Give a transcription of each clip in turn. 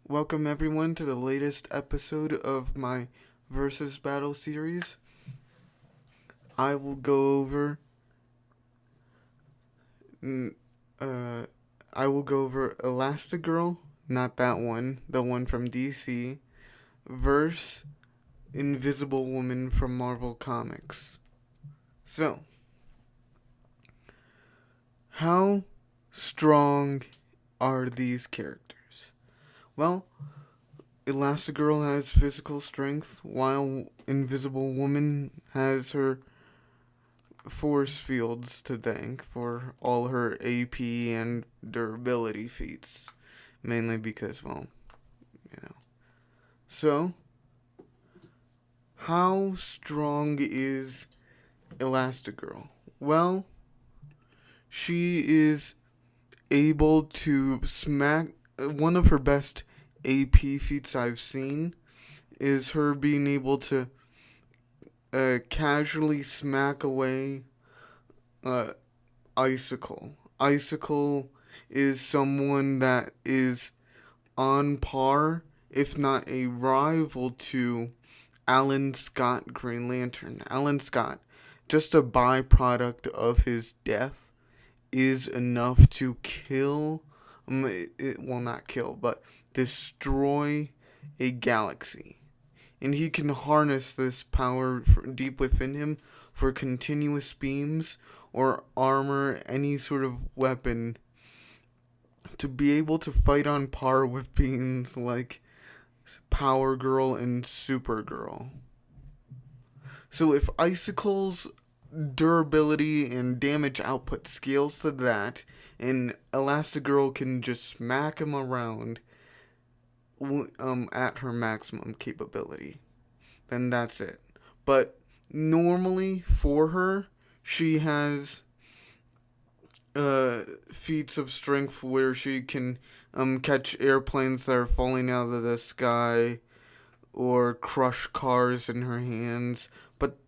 Welcome everyone to the latest episode of my Versus Battle series. I will go over mm, uh I will go over Elasti-girl, not that one, the one from DC, versus Invisible Woman from Marvel Comics. So, how strong are these characters? Well, Elasti-girl has physical strength, while Invisible Woman has her force fields to thank for all her AP and durability feats. Mainly because, well, you know. So, how strong is Elasti-girl? Well, she is able to smack. One of her best AP feats I've seen is her being able to casually smack away uh, Icicle. Icicle is someone that is on par, if not a rival to Alan Scott Green Lantern. Alan Scott, just a byproduct of his death, is enough to kill, well, not kill, but destroy a galaxy. And he can harness this power deep within him for continuous beams or armor, any sort of weapon, to be able to fight on par with beings like Power Girl and Supergirl. So if Icicle's durability and damage output scales to that, and Elastigirl can just smack him around at her maximum capability, then that's it. But normally for her, she has feats of strength where she can catch airplanes that are falling out of the sky or crush cars in her hands. But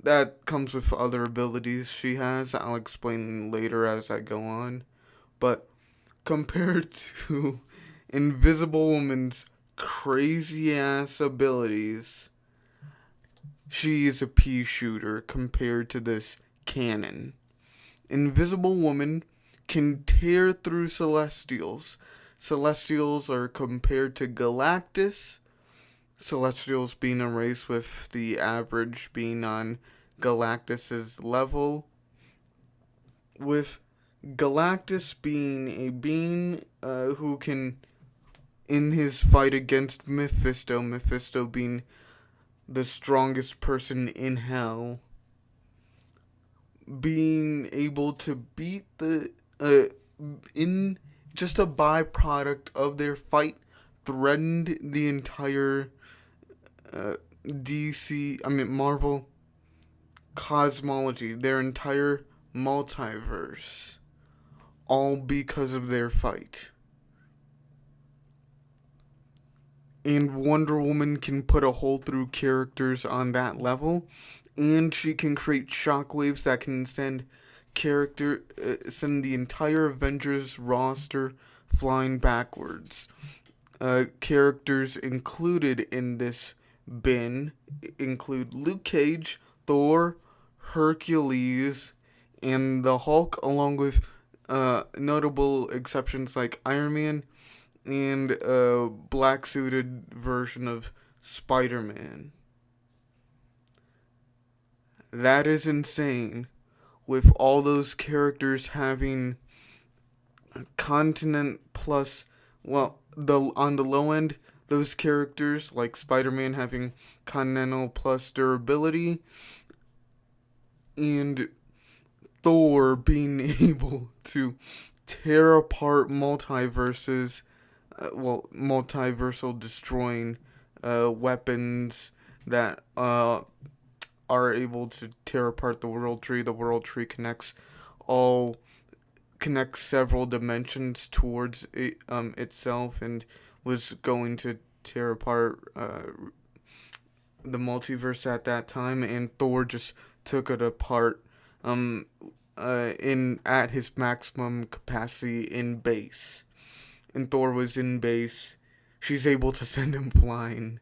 that comes with other abilities she has. I'll explain later as I go on. But compared to Invisible Woman's crazy ass abilities, she is a pea shooter compared to this cannon. Invisible Woman can tear through Celestials. Celestials are compared to Galactus. Celestials being a race with the average being on Galactus's level, with Galactus being a being who can, in his fight against Mephisto being the strongest person in hell, being able to beat in just a byproduct of their fight, threatened the entire uh, Marvel cosmology, their entire multiverse, all because of their fight. And Wonder Woman can put a hole through characters on that level, and she can create shockwaves that can send the entire Avengers roster flying backwards. Characters included in this bin include Luke Cage, Thor, Hercules, and the Hulk, along with notable exceptions like Iron Man and a black suited version of Spider Man. That is insane, with all those characters having continent plus, well, on the low end, those characters like Spider-Man having continental plus durability, and Thor being able to tear apart multiverses, multiversal destroying weapons that are able to tear apart the world tree. The world tree all connects several dimensions towards itself, and was going to tear apart the multiverse at that time, and Thor just took it apart in at his maximum capacity in base. And Thor was in base she's able to send him flying.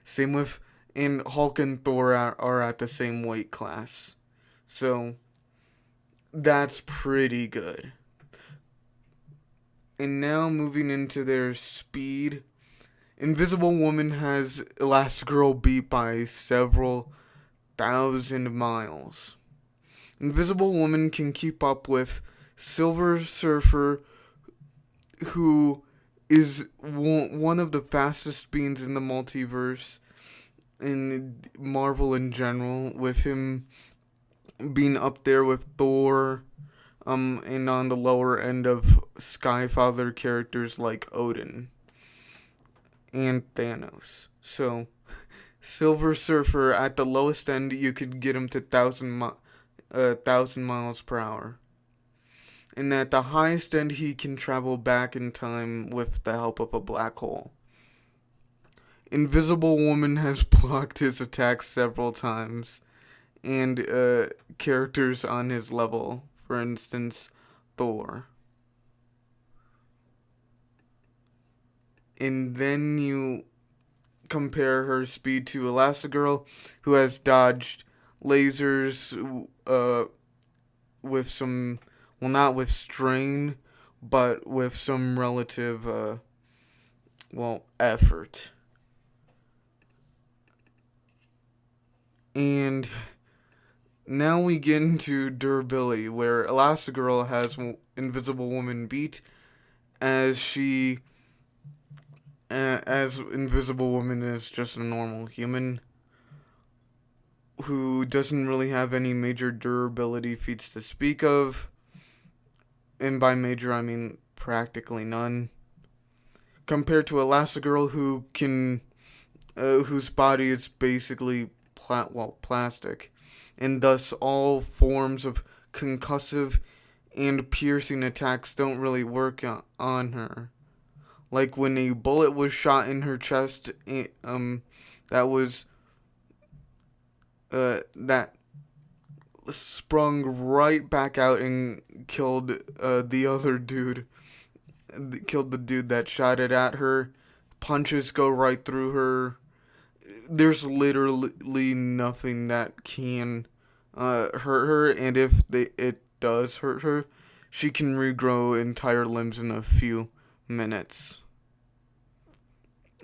Same with, and Hulk and Thor are at the same weight class. So that's pretty good. And now moving into their speed, Invisible Woman has Elasti-girl beat by several thousand miles. Invisible Woman can keep up with Silver Surfer, who is one of the fastest beings in the multiverse, in Marvel in general, with him being up there with Thor, and on the lower end of Skyfather characters like Odin and Thanos. So, Silver Surfer at the lowest end, you could get him to 1,000 miles per hour. And at the highest end, he can travel back in time with the help of a black hole. Invisible Woman has blocked his attacks several times, and characters on his level, for instance, Thor. And then you compare her speed to Elasti-girl, who has dodged lasers with some, well, not with strain, but with some relative, effort. And now we get into durability, where Elasti-girl has Invisible Woman beat, as Invisible Woman is just a normal human who doesn't really have any major durability feats to speak of. And by major, I mean practically none. Compared to Elasti-girl, whose body is basically plastic, and thus all forms of concussive and piercing attacks don't really work on her. Like when a bullet was shot in her chest, that sprung right back out and killed the other dude. Killed the dude that shot it at her. Punches go right through her. There's literally nothing that can hurt her, and if it does hurt her, she can regrow entire limbs in a few minutes.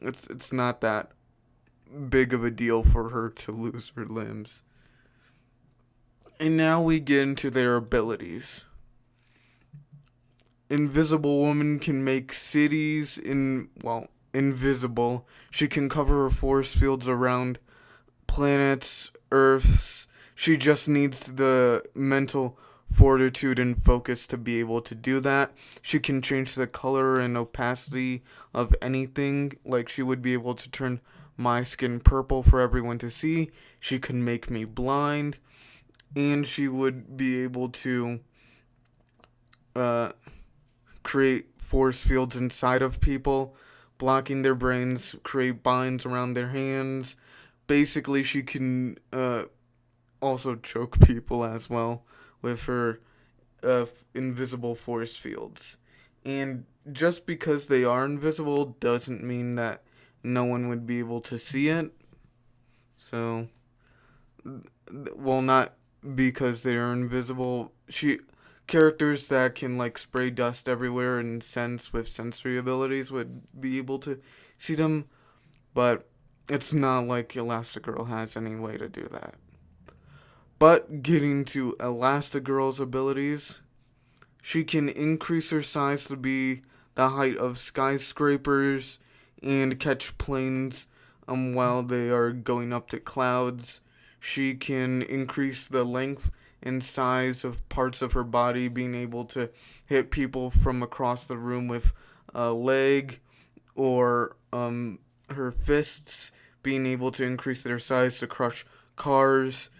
It's not that big of a deal for her to lose her limbs. And now we get into their abilities. Invisible Woman can make cities invisible. She can cover her force fields around planets, Earths. She just needs the mental fortitude and focus to be able to do that. She can change the color and opacity of anything. Like, she would be able to turn my skin purple for everyone to see. She can make me blind. And she would be able to create force fields inside of people, blocking their brains, create binds around their hands. Basically, she can also choke people as well with her invisible force fields. And just because they are invisible doesn't mean that no one would be able to see it. So, well, not because they are invisible. Characters that can like spray dust everywhere and sense with sensory abilities would be able to see them, but it's not like Elasti-girl has any way to do that. But getting to Elasti-girl's abilities, she can increase her size to be the height of skyscrapers and catch planes while they are going up to clouds. She can increase the length and size of parts of her body, being able to hit people from across the room with a leg, or her fists being able to increase their size to crush cars.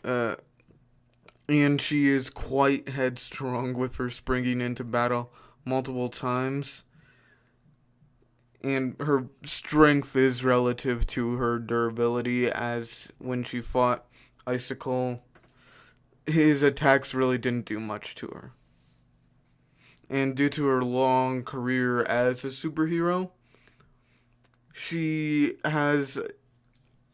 And she is quite headstrong with her springing into battle multiple times. And her strength is relative to her durability, as when she fought Icicle, his attacks really didn't do much to her. And due to her long career as a superhero, she has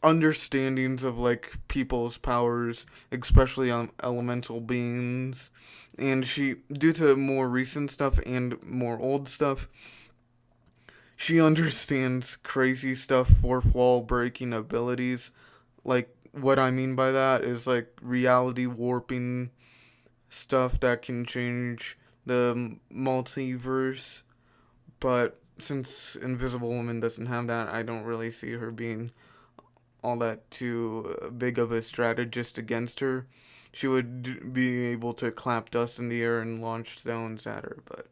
understandings of like people's powers, especially on elemental beings, and she, due to more recent stuff and more old stuff, she understands crazy stuff, fourth wall breaking abilities. Like, what I mean by that is like reality warping stuff that can change the multiverse. But since Invisible Woman doesn't have that, I don't really see her being all that too big of a strategist against her. She would be able to clap dust in the air and launch stones at her, but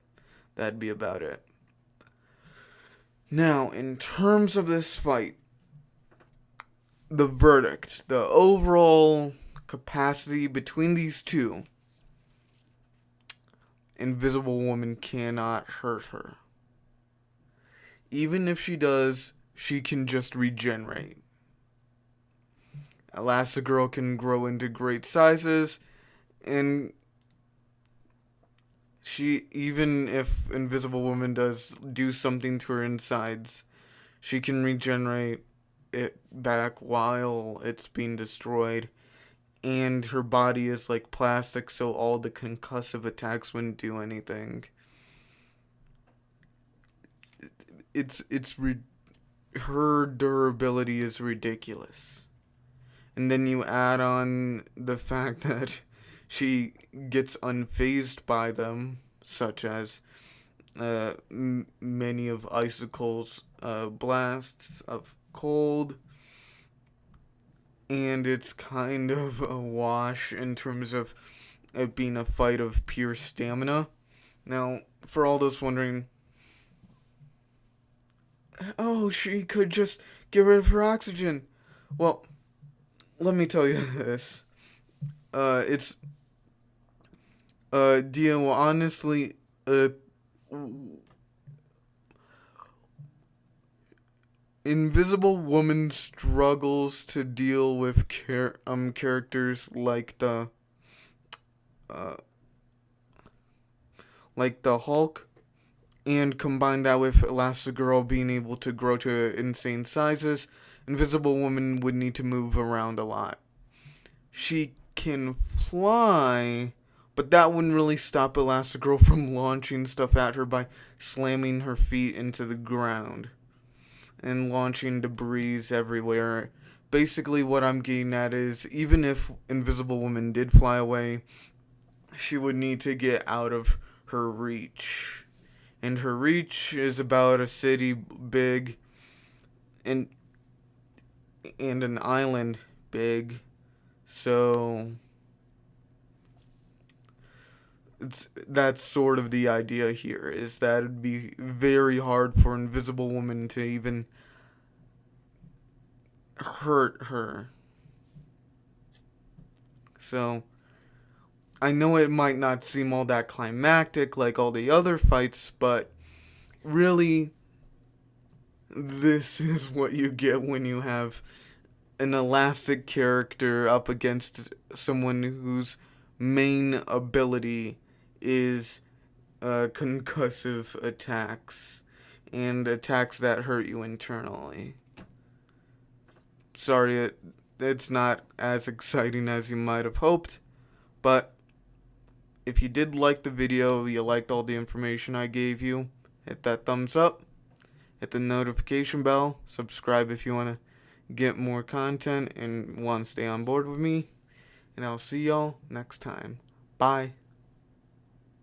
that'd be about it. Now, in terms of this fight, the verdict, the overall capacity between these two, Invisible Woman cannot hurt her. Even if she does, she can just regenerate. Elasti-girl can grow into great sizes, and she, even if Invisible Woman does do something to her insides, she can regenerate it back while it's being destroyed. And her body is like plastic, so all the concussive attacks wouldn't do anything. Her durability is ridiculous. And then you add on the fact that she gets unfazed by them, such as many of Icicle's blasts of cold. And it's kind of a wash in terms of it being a fight of pure stamina. Now, for all those wondering, oh, she could just get rid of her oxygen. Well, let me tell you this. It's Dio, honestly, Invisible Woman struggles to deal with characters uh like the Hulk, and combine that with Elasti-girl being able to grow to insane sizes. Invisible Woman would need to move around a lot. She can fly, but that wouldn't really stop Elasti-girl from launching stuff at her by slamming her feet into the ground and launching debris everywhere. Basically, what I'm getting at is, even if Invisible Woman did fly away, she would need to get out of her reach. And her reach is about a city big and an island big. So that's sort of the idea here, is that it'd be very hard for Invisible Woman to even hurt her. So I know it might not seem all that climactic like all the other fights, but really, this is what you get when you have an elastic character up against someone whose main ability is concussive attacks and attacks that hurt you internally. Sorry, it's not as exciting as you might have hoped, but if you did like the video, you liked all the information I gave you, hit that thumbs up, hit the notification bell, subscribe if you want to get more content and want to stay on board with me, and I'll see y'all next time. Bye.